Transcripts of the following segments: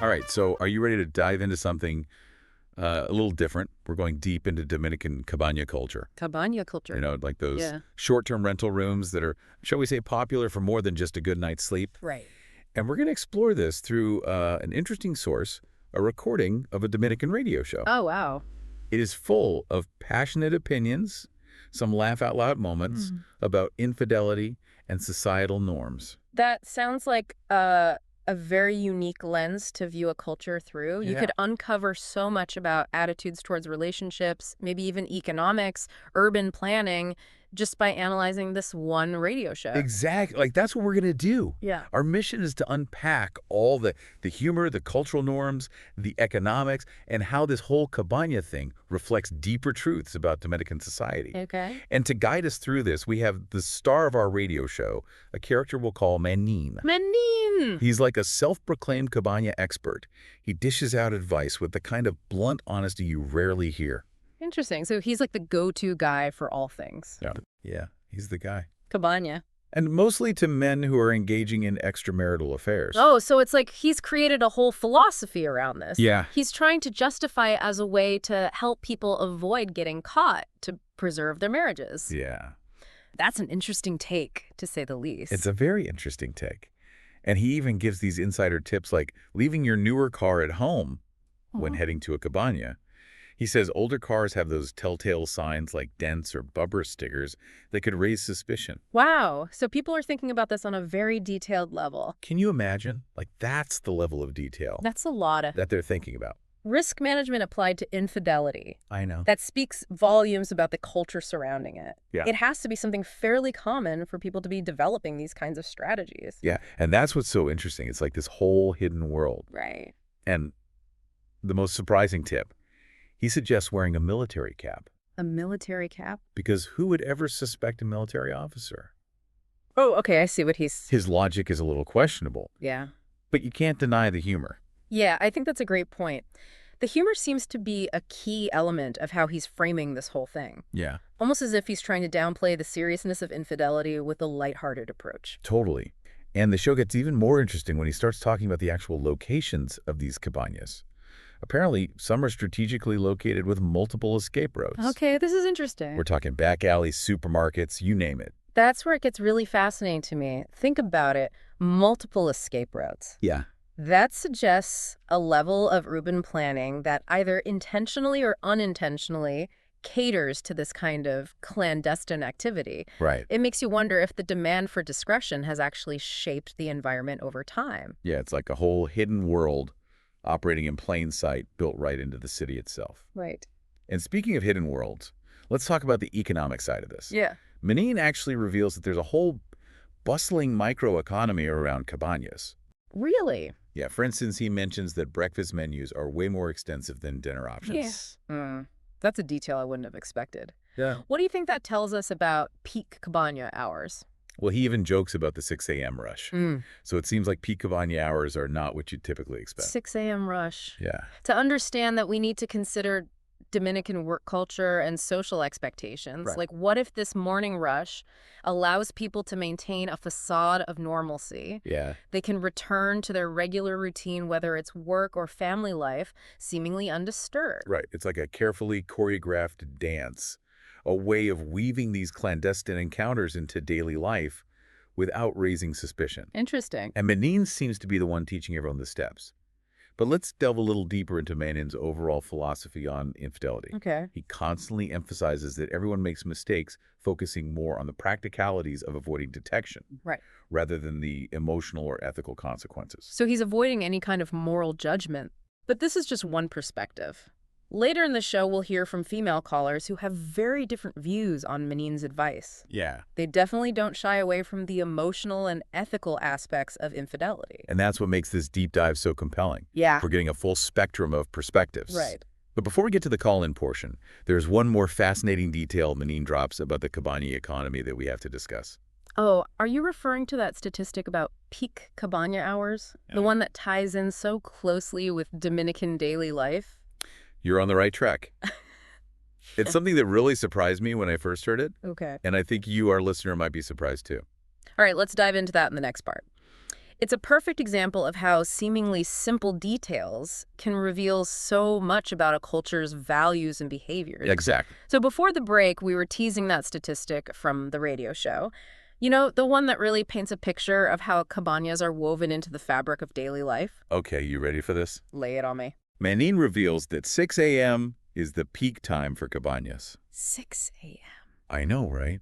All right, so are you ready to dive into something a little different? We're going deep into Dominican cabana culture. Cabana culture. Like those Yeah. short-term rental rooms that are, shall we say, popular for more than just a good night's sleep. Right. And we're going to explore this through an interesting source, a recording of a Dominican radio show. Oh, wow. It is full of passionate opinions, some laugh-out-loud moments about infidelity and societal norms. That sounds like a very unique lens to view a culture through. You Yeah. could uncover so much about attitudes towards relationships, maybe even economics, urban planning, just by analyzing this one radio show. Exactly. Like, that's what we're going to do. Yeah. Our mission is to unpack all the humor, the cultural norms, the economics, and how this whole cabana thing reflects deeper truths about Dominican society. Okay. And to guide us through this, we have the star of our radio show, a character we'll call Manin. Manin! He's like a self-proclaimed cabana expert. He dishes out advice with the kind of blunt honesty you rarely hear. Interesting. So he's like the go-to guy for all things. Yeah, he's the guy. Cabana. And mostly to men who are engaging in extramarital affairs. Oh, so it's like he's created a whole philosophy around this. Yeah. He's trying to justify it as a way to help people avoid getting caught, to preserve their marriages. Yeah. That's an interesting take, to say the least. It's a very interesting take. And he even gives these insider tips like leaving your newer car at home when heading to a cabana. He says older cars have those telltale signs like dents or bumper stickers that could raise suspicion. Wow. So people are thinking about this on a very detailed level. Can you imagine? Like, that's the level of detail That's a lot of that they're thinking about. risk management applied to infidelity. I know. That speaks volumes about the culture surrounding it. Yeah. It has to be something fairly common for people to be developing these kinds of strategies. Yeah, and that's what's so interesting. It's like this whole hidden world. Right. And the most surprising tip, he suggests wearing a military cap. A military cap? Because who would ever suspect a military officer? Oh, okay. I see what he's... His logic is a little questionable, Yeah. but you can't deny the humor. Yeah, I think that's a great point. The humor seems to be a key element of how he's framing this whole thing. Yeah, Almost as if he's trying to downplay the seriousness of infidelity with a lighthearted approach. totally. And the show gets even more interesting when he starts talking about the actual locations of these cabanas. Apparently, some are strategically located with multiple escape routes. Okay, this is interesting. We're talking back alleys, supermarkets, you name it. That's where it gets really fascinating to me. Think about it. Multiple escape routes. Yeah. That suggests a level of urban planning that either intentionally or unintentionally caters to this kind of clandestine activity. Right. It makes you wonder if the demand for discretion has actually shaped the environment over time. Yeah, it's like a whole hidden world operating in plain sight built right into the city itself. Right. And speaking of hidden worlds, let's talk about the economic side of this. Yeah. Manin actually reveals that there's a whole bustling microeconomy around cabanas. Really? Yeah, for instance, he mentions that breakfast menus are way more extensive than dinner options. That's a detail I wouldn't have expected. Yeah. What do you think that tells us about peak cabana hours? Well, he even jokes about the 6 a.m. rush. So it seems like peak cabana hours are not what you'd typically expect. 6 a.m. rush. Yeah. To understand that we need to consider Dominican work culture and social expectations. Right. Like, what if this morning rush allows people to maintain a facade of normalcy? Yeah. They can return to their regular routine, whether it's work or family life, seemingly undisturbed. Right. It's like a carefully choreographed dance, a way of weaving these clandestine encounters into daily life without raising suspicion. Interesting. And Manin seems to be the one teaching everyone the steps. But let's delve a little deeper into Manin's overall philosophy on infidelity. Okay. He constantly emphasizes that everyone makes mistakes, focusing more on the practicalities of avoiding detection, Right. rather than the emotional or ethical consequences. So he's avoiding any kind of moral judgment. But this is just one perspective. Later in the show, we'll hear from female callers who have very different views on Manin's advice. Yeah. They definitely don't shy away from the emotional and ethical aspects of infidelity. And that's what makes this deep dive so compelling. Yeah. We're getting a full spectrum of perspectives. Right. But before we get to the call-in portion, there's one more fascinating detail Manin drops about the cabana economy that we have to discuss. Oh, are you referring to that statistic about peak cabana hours? The one that ties in so closely with Dominican daily life? You're on the right track. It's something that really surprised me when I first heard it, Okay. and I think you, our listener, might be surprised too. All right, let's dive into that in the next part. It's a perfect example of how seemingly simple details can reveal so much about a culture's values and behaviors. Exactly. So before the break, we were teasing that statistic from the radio show. You know, the one that really paints a picture of how cabanas are woven into the fabric of daily life? Okay, you ready for this? Lay it on me. Manin reveals that 6 a.m. is the peak time for cabanas. 6 a.m. I know, right?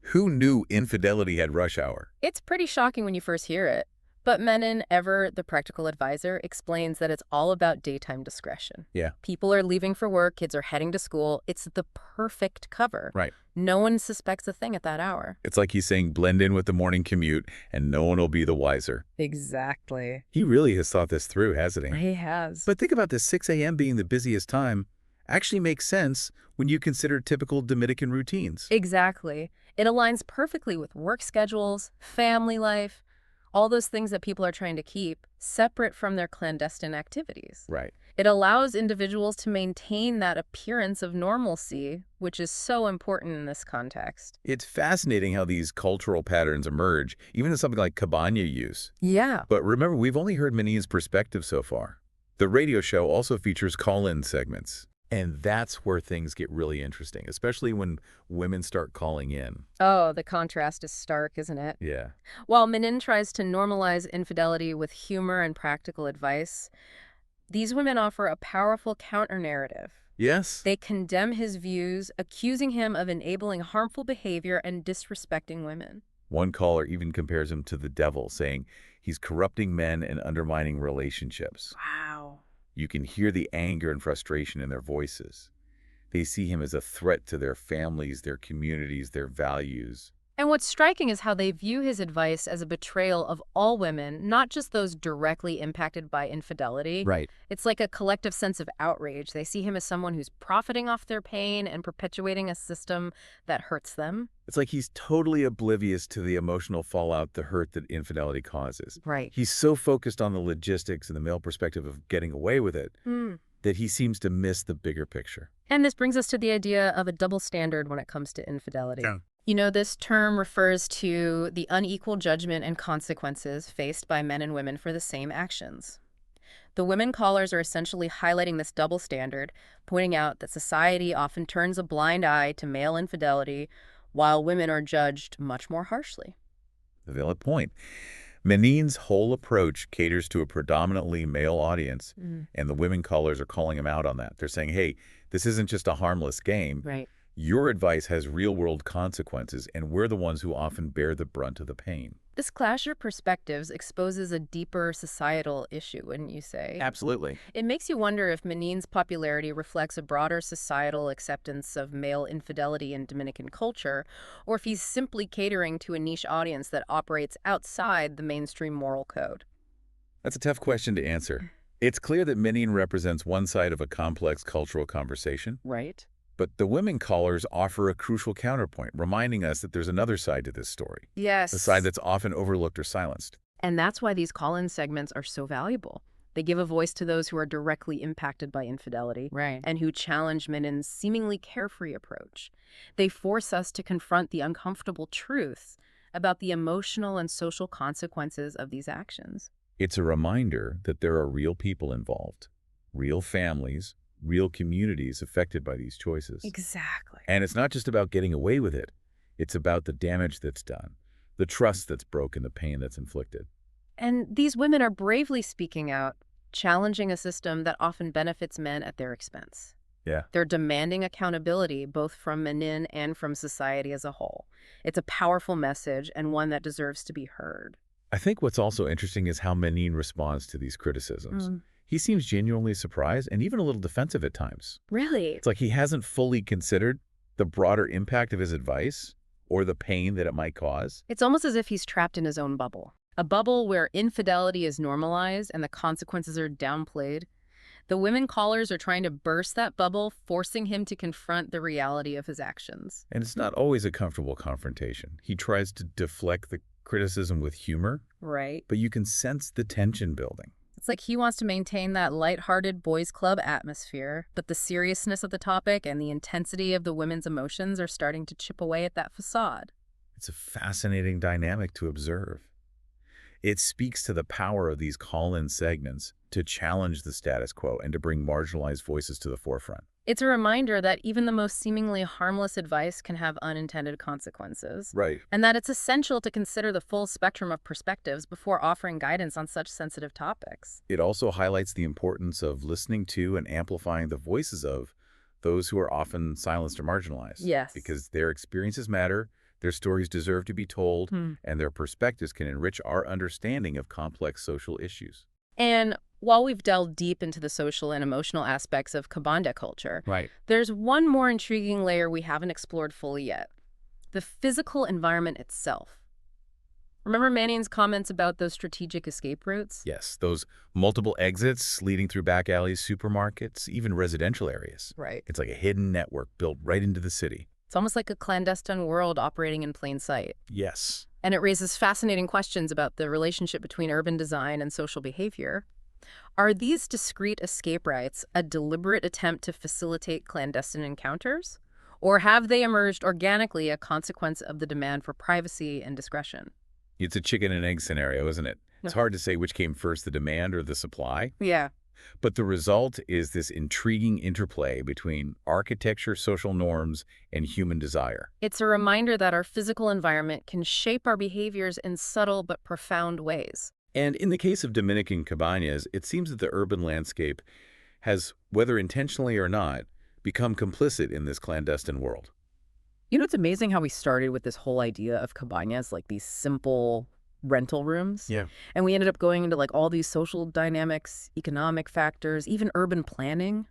Who knew infidelity had rush hour? It's pretty shocking when you first hear it. But Menon, ever the practical advisor, explains that it's all about daytime discretion. Yeah. People are leaving for work, kids are heading to school. It's the perfect cover. Right. No one suspects a thing at that hour. It's like he's saying blend in with the morning commute and no one will be the wiser. Exactly. He really has thought this through, hasn't he? He has. But think about this 6 a.m. being the busiest time actually makes sense when you consider typical Dominican routines. Exactly. It aligns perfectly with work schedules, family life, all those things that people are trying to keep separate from their clandestine activities. Right. It allows individuals to maintain that appearance of normalcy, which is so important in this context. It's fascinating how these cultural patterns emerge, even in something like cabana use. Yeah. But remember, we've only heard Manin's perspective so far. The radio show also features call-in segments. And that's where things get really interesting, especially when women start calling in. Oh, the contrast is stark, isn't it? Yeah. While Menon tries to normalize infidelity with humor and practical advice, these women offer a powerful counter-narrative. Yes. They condemn his views, accusing him of enabling harmful behavior and disrespecting women. One caller even compares him to the devil, saying he's corrupting men and undermining relationships. Wow. You can hear the anger and frustration in their voices. They see him as a threat to their families, their communities, their values. And what's striking is how they view his advice as a betrayal of all women, not just those directly impacted by infidelity. Right. It's like a collective sense of outrage. They see him as someone who's profiting off their pain and perpetuating a system that hurts them. It's like he's totally oblivious to the emotional fallout, the hurt that infidelity causes. Right. He's so focused on the logistics and the male perspective of getting away with it that he seems to miss the bigger picture. And this brings us to the idea of a double standard when it comes to infidelity. Yeah. You know, this term refers to the unequal judgment and consequences faced by men and women for the same actions. The women callers are essentially highlighting this double standard, pointing out that society often turns a blind eye to male infidelity, while women are judged much more harshly. A valid point. Manin's whole approach caters to a predominantly male audience, and the women callers are calling him out on that. They're saying, hey, this isn't just a harmless game. Right. Your advice has real-world consequences, and we're the ones who often bear the brunt of the pain. This clash of perspectives exposes a deeper societal issue, wouldn't you say? Absolutely. It makes you wonder if Manin's popularity reflects a broader societal acceptance of male infidelity in Dominican culture, or if he's simply catering to a niche audience that operates outside the mainstream moral code. That's a tough question to answer. It's clear that Manin represents one side of a complex cultural conversation. Right. But the women callers offer a crucial counterpoint, reminding us that there's another side to this story, Yes. a side that's often overlooked or silenced. And that's why these call-in segments are so valuable. They give a voice to those who are directly impacted by infidelity, Right. and who challenge Menon's seemingly carefree approach. They force us to confront the uncomfortable truths about the emotional and social consequences of these actions. It's a reminder that there are real people involved, real families, real communities affected by these choices. Exactly. And it's not just about getting away with it. It's about the damage that's done, the trust that's broken, the pain that's inflicted. And these women are bravely speaking out, challenging a system that often benefits men at their expense. Yeah. They're demanding accountability both from Menin and from society as a whole. It's a powerful message and one that deserves to be heard. I think what's also interesting is how Manin responds to these criticisms. He seems genuinely surprised and even a little defensive at times. Really? It's like he hasn't fully considered the broader impact of his advice or the pain that it might cause. It's almost as if he's trapped in his own bubble. A bubble where infidelity is normalized and the consequences are downplayed. The women callers are trying to burst that bubble, forcing him to confront the reality of his actions. And it's not always a comfortable confrontation. He tries to deflect the criticism with humor, Right. but you can sense the tension building. It's like he wants to maintain that lighthearted boys' club atmosphere, but the seriousness of the topic and the intensity of the women's emotions are starting to chip away at that facade. It's a fascinating dynamic to observe. It speaks to the power of these call-in segments to challenge the status quo and to bring marginalized voices to the forefront. It's a reminder that even the most seemingly harmless advice can have unintended consequences, Right. and that it's essential to consider the full spectrum of perspectives before offering guidance on such sensitive topics. It also highlights the importance of listening to and amplifying the voices of those who are often silenced or marginalized. Yes. Because their experiences matter, their stories deserve to be told, and their perspectives can enrich our understanding of complex social issues. And while we've delved deep into the social and emotional aspects of Cabana culture, Right. there's one more intriguing layer we haven't explored fully yet: the physical environment itself. Remember Manning's comments about those strategic escape routes? Yes, those multiple exits leading through back alleys, supermarkets, even residential areas. Right. It's like a hidden network built right into the city. It's almost like a clandestine world operating in plain sight. Yes. And it raises fascinating questions about the relationship between urban design and social behavior. Are these discrete escape routes a deliberate attempt to facilitate clandestine encounters? Or have they emerged organically, a consequence of the demand for privacy and discretion? It's a chicken and egg scenario, isn't it? It's hard to say which came first, the demand or the supply. Yeah. But the result is this intriguing interplay between architecture, social norms, and human desire. It's a reminder that our physical environment can shape our behaviors in subtle but profound ways. And in the case of Dominican cabanas, it seems that the urban landscape has, whether intentionally or not, become complicit in this clandestine world. You know, it's amazing how we started with this whole idea of cabanas, like these simple rental rooms. Yeah. And we ended up going into like all these social dynamics, economic factors, even urban planning.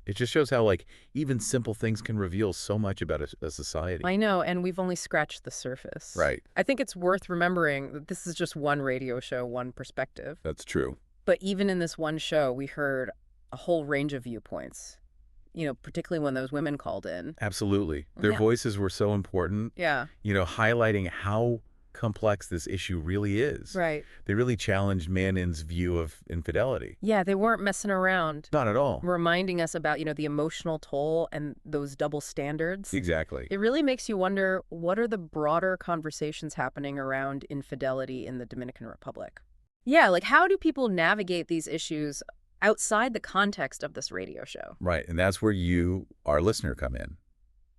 It just shows how, like, even simple things can reveal so much about a society. I know, and we've only scratched the surface. Right. I think it's worth remembering that this is just one radio show, one perspective. That's true. But even in this one show, we heard a whole range of viewpoints, particularly when those women called in. Absolutely. Their Yeah. voices were so important, Yeah. Highlighting how complex this issue really is. Right. They really challenged Manning's view of infidelity. Yeah, they weren't messing around, Not at all. reminding us about, the emotional toll and those double standards. Exactly. It really makes you wonder, what are the broader conversations happening around infidelity in the Dominican Republic? Yeah, like how do people navigate these issues outside the context of this radio show? Right. And that's where you, our listener, come in.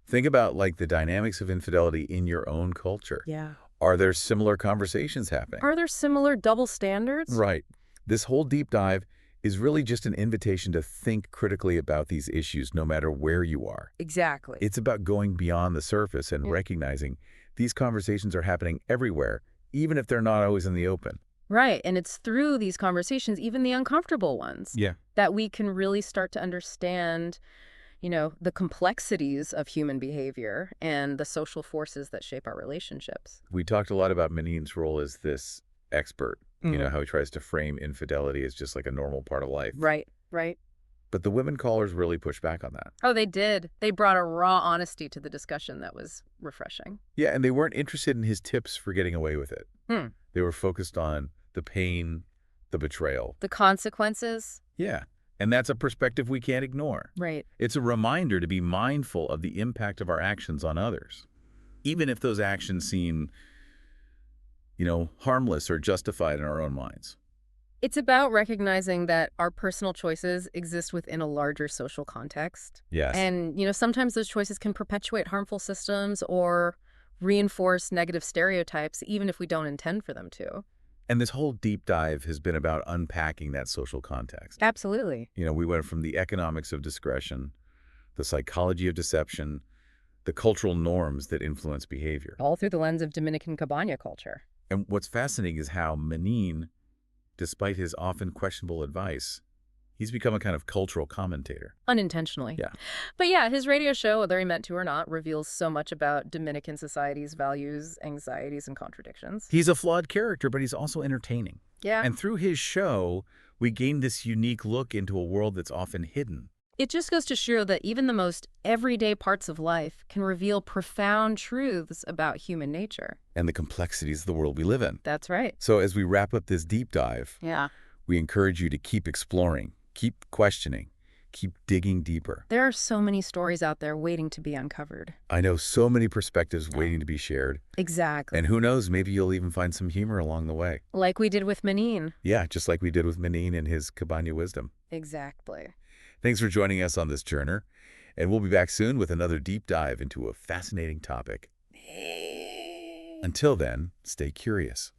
Think about, like, the dynamics of infidelity in your own culture. Yeah. Are there similar conversations happening? Are there similar double standards? Right. This whole deep dive is really just an invitation to think critically about these issues no matter where you are. Exactly. It's about going beyond the surface and recognizing these conversations are happening everywhere, even if they're not always in the open. Right, and it's through these conversations, even the uncomfortable ones, Yeah. that we can really start to understand, the complexities of human behavior and the social forces that shape our relationships. We talked a lot about Manning's role as this expert, how he tries to frame infidelity as just like a normal part of life. Right, right. But the women callers really pushed back on that. Oh, they did. They brought a raw honesty to the discussion that was refreshing. Yeah, and they weren't interested in his tips for getting away with it. Hmm. They were focused on the pain, the betrayal. The consequences? Yeah, and that's a perspective we can't ignore. Right. It's a reminder to be mindful of the impact of our actions on others, even if those actions seem, harmless or justified in our own minds. It's about recognizing that our personal choices exist within a larger social context. Yes. And, sometimes those choices can perpetuate harmful systems or reinforce negative stereotypes, even if we don't intend for them to. And this whole deep dive has been about unpacking that social context. Absolutely. We went from the economics of discretion, the psychology of deception, the cultural norms that influence behavior. All through the lens of Dominican Cabana culture. And what's fascinating is how Manning, despite his often questionable advice, he's become a kind of cultural commentator. Unintentionally. Yeah. But yeah, his radio show, whether he meant to or not, reveals so much about Dominican society's values, anxieties, and contradictions. He's a flawed character, but he's also entertaining. Yeah. And through his show, we gain this unique look into a world that's often hidden. It just goes to show that even the most everyday parts of life can reveal profound truths about human nature. And the complexities of the world we live in. That's right. So as we wrap up this deep dive, Yeah. we encourage you to keep exploring, keep questioning, Keep digging deeper. There are so many stories out there waiting to be uncovered. I know so many perspectives waiting to be shared. Exactly. And who knows, maybe you'll even find some humor along the way. Like we did with Menin. Yeah, just like we did with Menin and his Cabana wisdom. Exactly. Thanks for joining us on this journey, and we'll be back soon with another deep dive into a fascinating topic. Until then, stay curious.